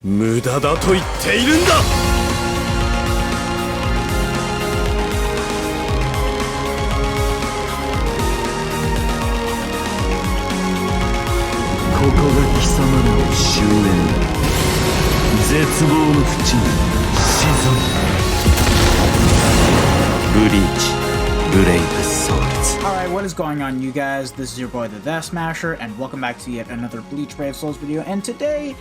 無駄だと言っているんだ。ここが貴様らの終焉だ。絶望の淵に沈む。ブリーチ、ブレイブソウルズ。 Alright, what is going on, you guys? This is your boy the Death Smasher, and welcome back to yet another Bleach Brave Souls video. And today,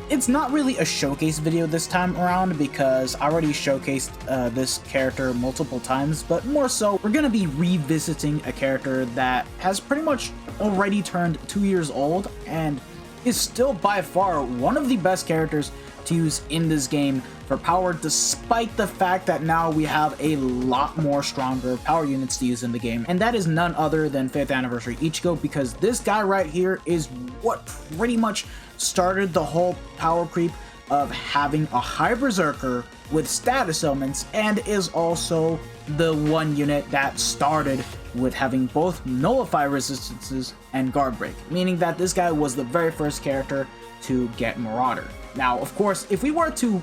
it's not really a showcase video this time around because I already showcased this character multiple times, but more so, we're gonna be revisiting a character that has pretty much already turned 2 years old and is still by far one of the best characters to use in this game for power, despite the fact that now we have a lot more stronger power units to use in the game, and that is none other than 5th Anniversary Ichigo, because this guy right here is what pretty much started the whole power creep of having a high berserker with status elements, and is also the one unit that started with having both nullify resistances and guard break, meaning that this guy was the very first character to get Marauder. Now, of course, if we were to,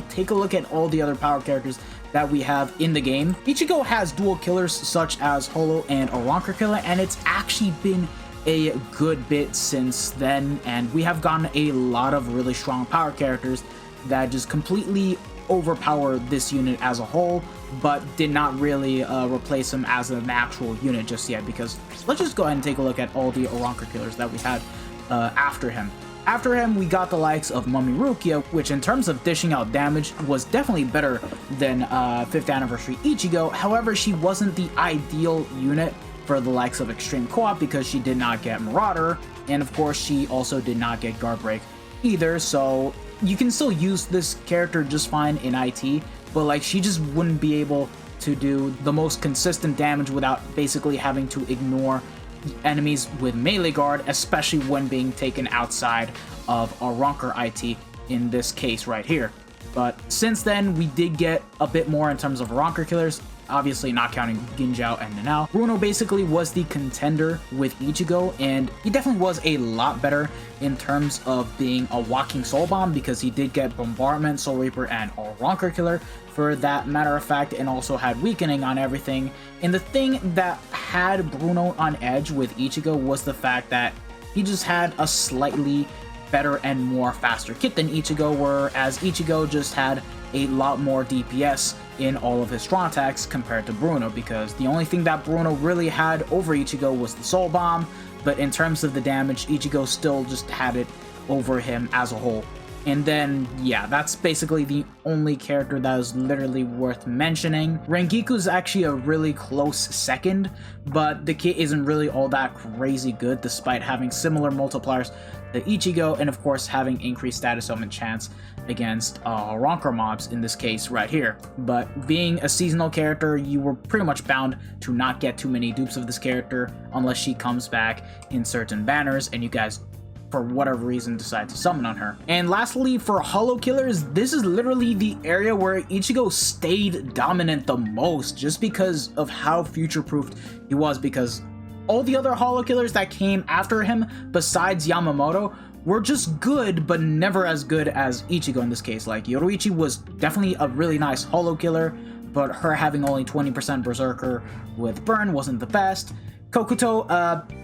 take a look at all the other power characters that we have in the game, Ichigo has dual killers such as Holo and Arrancar killer, and it's actually been a good bit since then, and we have gotten a lot of really strong power characters that just completely overpower this unit as a whole, but did not really replace him as an actual unit just yet, because let's just go ahead and take a look at all the Arrancar killers that we had after him. After him, we got the likes of Mummy Rukia, which in terms of dishing out damage was definitely better than 5th Anniversary Ichigo. However, she wasn't the ideal unit for the likes of Extreme Co-op because she did not get Marauder, and of course she also did not get Guard Break either, so you can still use this character just fine in IT, but like she just wouldn't be able to do the most consistent damage without basically having to ignore enemies with melee guard, especially when being taken outside of Arrancar IT in this case right here. But since then, we did get a bit more in terms of Arrancar killers, obviously not counting Ginjao and Nanao. Bruno basically was the contender with Ichigo, and he definitely was a lot better in terms of being a walking soul bomb because he did get Bombardment, Soul Reaper, and Arrancar killer for that matter of fact, and also had weakening on everything. And the thing that had Bruno on edge with Ichigo was the fact that he just had a slightly better and more faster kit than Ichigo, whereas Ichigo just had a lot more DPS in all of his strong attacks compared to Bruno, because the only thing that Bruno really had over Ichigo was the Soul Bomb, but in terms of the damage, Ichigo still just had it over him as a whole. And then, yeah, that's basically the only character that is literally worth mentioning. Rengiku's actually a really close second, but the kit isn't really all that crazy good despite having similar multipliers to Ichigo, and of course having increased status element chance against Arrancar mobs in this case right here. But being a seasonal character, you were pretty much bound to not get too many dupes of this character unless she comes back in certain banners and you guys for whatever reason decide to summon on her. And lastly, for Holo killers, this is literally the area where Ichigo stayed dominant the most just because of how future-proofed he was, because all the other Holo killers that came after him besides Yamamoto were just good, but never as good as Ichigo in this case. Like, Yoruichi was definitely a really nice Holo killer, but her having only 20% Berserker with Burn wasn't the best. Kokuto,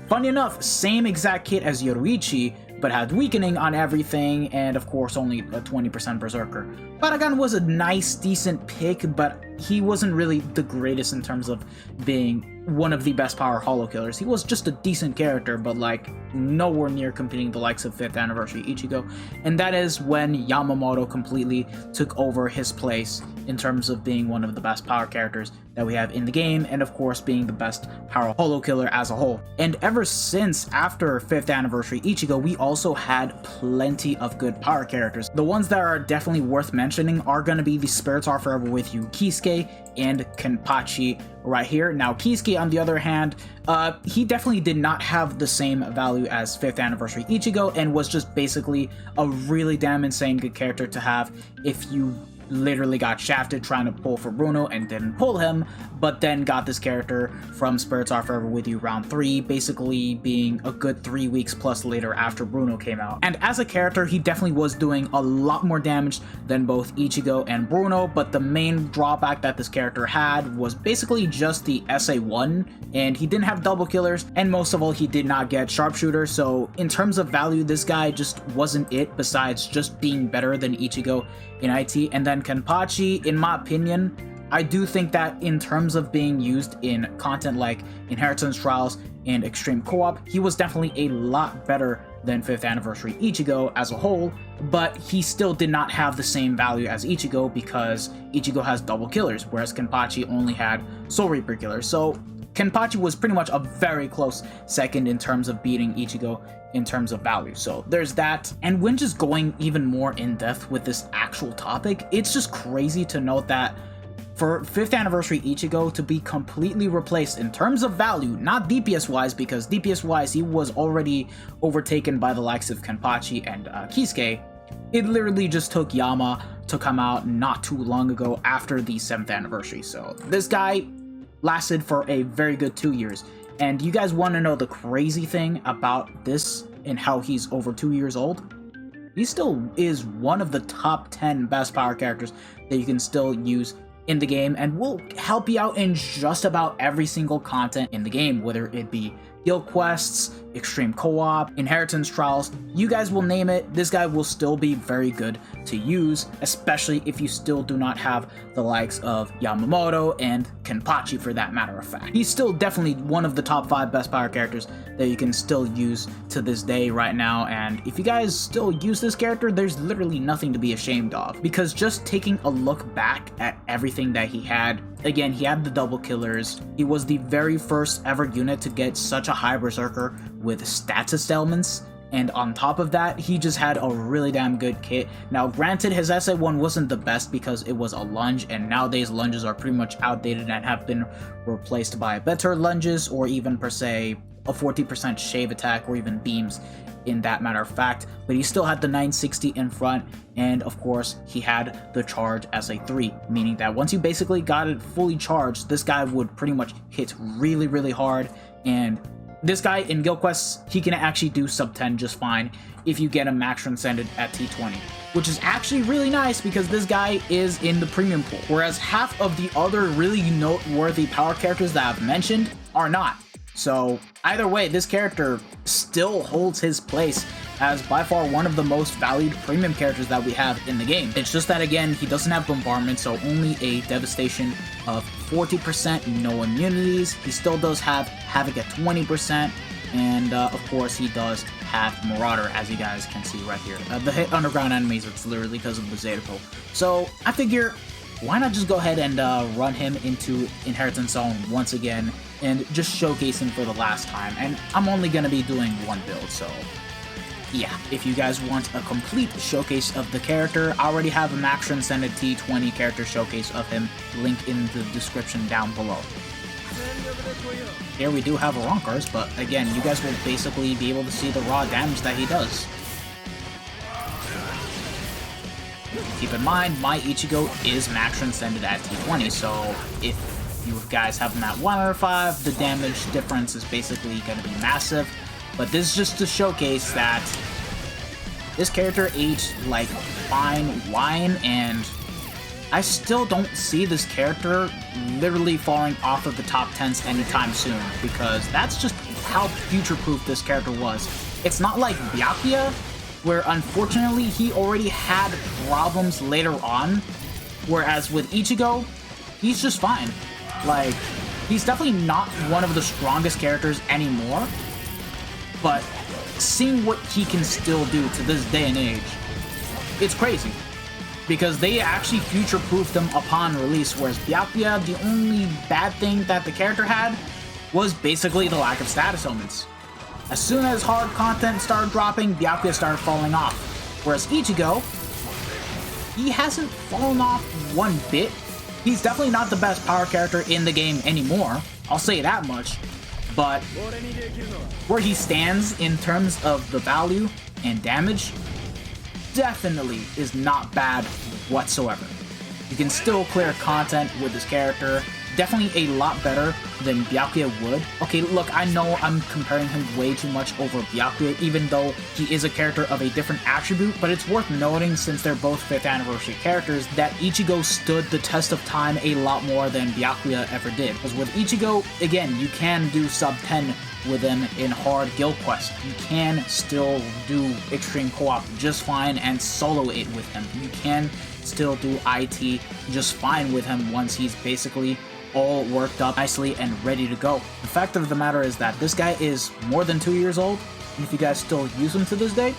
funny enough, same exact kit as Yoruichi, but had weakening on everything, and of course only a 20% Berserker. Baragan was a nice, decent pick, but he wasn't really the greatest in terms of being one of the best power Holo killers. He was just a decent character, but like nowhere near competing the likes of 5th Anniversary Ichigo, and that is when Yamamoto completely took over his place in terms of being one of the best power characters that we have in the game, and of course being the best power Holo killer as a whole. And ever since after 5th Anniversary Ichigo, we also had plenty of good power characters. The ones that are definitely worth mentioning are going to be the Spirits Are Forever With You Kisuke and Kenpachi right here. Now Kisuke, on the other hand, he definitely did not have the same value as 5th Anniversary Ichigo, and was just basically a really damn insane good character to have if you literally got shafted trying to pull for Bruno and didn't pull him, but then got this character from Spirits Are Forever With You round 3, basically being a good 3 weeks plus later after Bruno came out. And as a character, he definitely was doing a lot more damage than both Ichigo and Bruno, but the main drawback that this character had was basically just the SA1, and he didn't have double killers, and most of all, he did not get sharpshooter, so in terms of value, this guy just wasn't it, besides just being better than Ichigo in IT. And then Kenpachi, in my opinion, I do think that in terms of being used in content like Inheritance Trials and Extreme Co-op, he was definitely a lot better than 5th Anniversary Ichigo as a whole, but he still did not have the same value as Ichigo because Ichigo has double killers, whereas Kenpachi only had Soul Reaper killers. So Kenpachi was pretty much a very close second in terms of beating Ichigo in terms of value. So there's that. And when just going even more in depth with this actual topic, it's just crazy to note that for 5th Anniversary Ichigo to be completely replaced in terms of value, not DPS wise, because DPS wise he was already overtaken by the likes of Kenpachi and Kisuke, it literally just took Yama to come out not too long ago after the 7th Anniversary. So this guy lasted for a very good 2 years. And you guys want to know the crazy thing about this and how he's over 2 years old? He still is one of the top 10 best power characters that you can still use in the game, and will help you out in just about every single content in the game, whether it be guild quests, extreme co-op, inheritance trials, you guys will name it, this guy will still be very good to use, especially if you still do not have the likes of Yamamoto and Kenpachi for that matter of fact. He's still definitely one of the top 5 best power characters that you can still use to this day right now, and if you guys still use this character, there's literally nothing to be ashamed of, because just taking a look back at everything that he had, again, he had the double killers, he was the very first ever unit to get such a high berserker with status elements, and on top of that, he just had a really damn good kit. Now granted, his SA1 wasn't the best because it was a lunge, and nowadays lunges are pretty much outdated and have been replaced by better lunges, or even per se a 40% shave attack, or even beams in that matter of fact, but he still had the 960 in front, and of course he had the charge SA3, meaning that once you basically got it fully charged, this guy would pretty much hit really hard. And this guy in guild quests, he can actually do sub 10 just fine if you get him max transcended at T20, which is actually really nice because this guy is in the premium pool, whereas half of the other really noteworthy power characters that I've mentioned are not. So either way, this character still holds his place as by far one of the most valued premium characters that we have in the game. It's just that, again, he doesn't have bombardment, so only a devastation of 40%, no immunities. He still does have havoc at 20%, and of course he does have marauder, as you guys can see right here. The hit underground enemies, it's literally because of the Zeta Pull. So I figure, why not just go ahead and run him into Inheritance Zone once again and just showcase him for the last time. And I'm only going to be doing one build, so yeah. If you guys want a complete showcase of the character, I already have a max transcended T20 character showcase of him, link in the description down below. Here we do have Arrancars, but again, you guys will basically be able to see the raw damage that he does. Keep in mind, my Ichigo is max transcended at T20, so if you guys have him at 1/5, the damage difference is basically going to be massive. But this is just to showcase that this character aged like fine wine, and I still don't see this character literally falling off of the top 10s anytime soon, because that's just how future-proof this character was. It's not like Byakuya, where unfortunately he already had problems later on, whereas with Ichigo, he's just fine. Like, he's definitely not one of the strongest characters anymore, but seeing what he can still do to this day and age, it's crazy. Because they actually future-proofed him upon release, whereas Byakuya, the only bad thing that the character had was basically the lack of status elements. As soon as hard content started dropping, Byakuya started falling off. Whereas Ichigo, he hasn't fallen off one bit. He's definitely not the best power character in the game anymore, I'll say that much, but where he stands in terms of the value and damage definitely is not bad whatsoever. You can still clear content with this character. Definitely a lot better than Byakuya would. Okay, look, I know I'm comparing him way too much over Byakuya, even though he is a character of a different attribute, but it's worth noting, since they're both 5th anniversary characters, that Ichigo stood the test of time a lot more than Byakuya ever did. Because with Ichigo, again, you can do sub 10 with him in hard guild quest. You can still do extreme co-op just fine and solo it with him. You can still do IT just fine with him once he's basically all worked up nicely and ready to go. The fact of the matter is that this guy is more than 2 years old, and if you guys still use him to this day,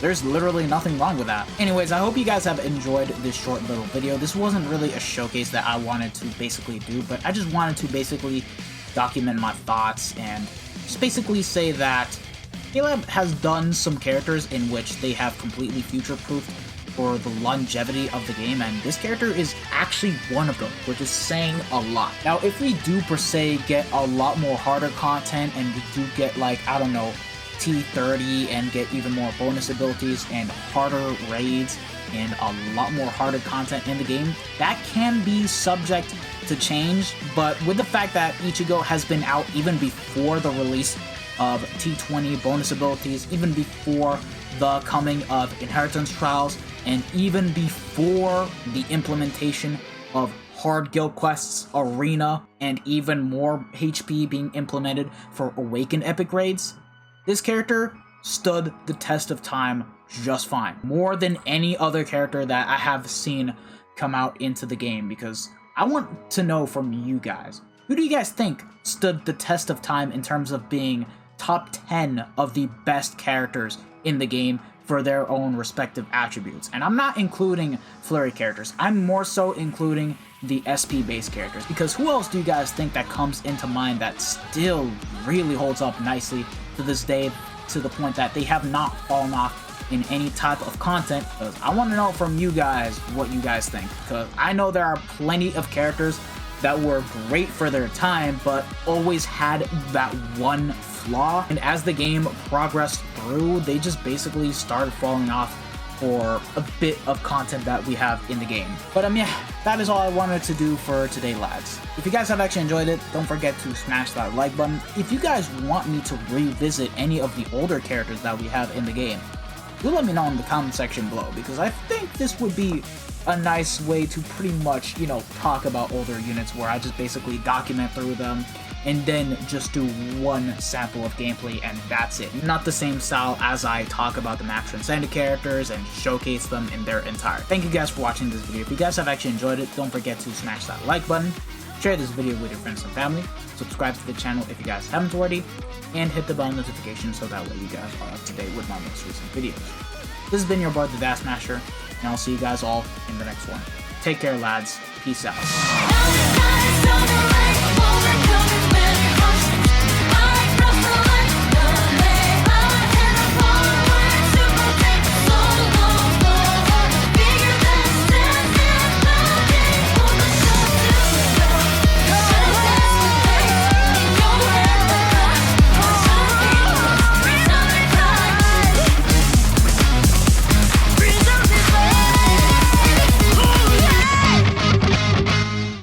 there's literally nothing wrong with that. Anyways, I hope you guys have enjoyed this short little video. This wasn't really a showcase that I wanted to basically do, but I just wanted to basically document my thoughts and just basically say that Caleb has done some characters in which they have completely future-proofed for the longevity of the game, and this character is actually one of them, which is saying a lot. Now, if we do per se get a lot more harder content, and we do get, like, I don't know, T30 and get even more bonus abilities and harder raids and a lot more harder content in the game, that can be subject to change. But with the fact that Ichigo has been out even before the release of T20 bonus abilities, even before the coming of Inheritance Trials, and even before the implementation of hard guild quests, arena, and even more HP being implemented for awakened epic raids, this character stood the test of time just fine. More than any other character that I have seen come out into the game, because I want to know from you guys, who do you guys think stood the test of time in terms of being top 10 of the best characters in the game for their own respective attributes? And I'm not including flurry characters, I'm more so including the SP based characters, because who else do you guys think that comes into mind that still really holds up nicely to this day, to the point that they have not fallen off in any type of content? Because I want to know from you guys what you guys think, because I know there are plenty of characters that were great for their time, but always had that one flaw, and as the game progressed through, they just basically started falling off for a bit of content that we have in the game. But yeah, that is all I wanted to do for today, lads. If you guys have actually enjoyed it, don't forget to smash that like button. If you guys want me to revisit any of the older characters that we have in the game, do let me know in the comment section below, because I think this would be a nice way to pretty much, you know, talk about older units where I just basically document through them and then just do one sample of gameplay and that's it. Not the same style as I talk about the map transcended characters and showcase them in their entirety. Thank you guys for watching this video. If you guys have actually enjoyed it, don't forget to smash that like button, share this video with your friends and family, subscribe to the channel if you guys haven't already, and hit the bell notification so that way you guys are up to date with my most recent videos. This has been your boy, the Dash Smasher, and I'll see you guys all in the next one. Take care, lads. Peace out.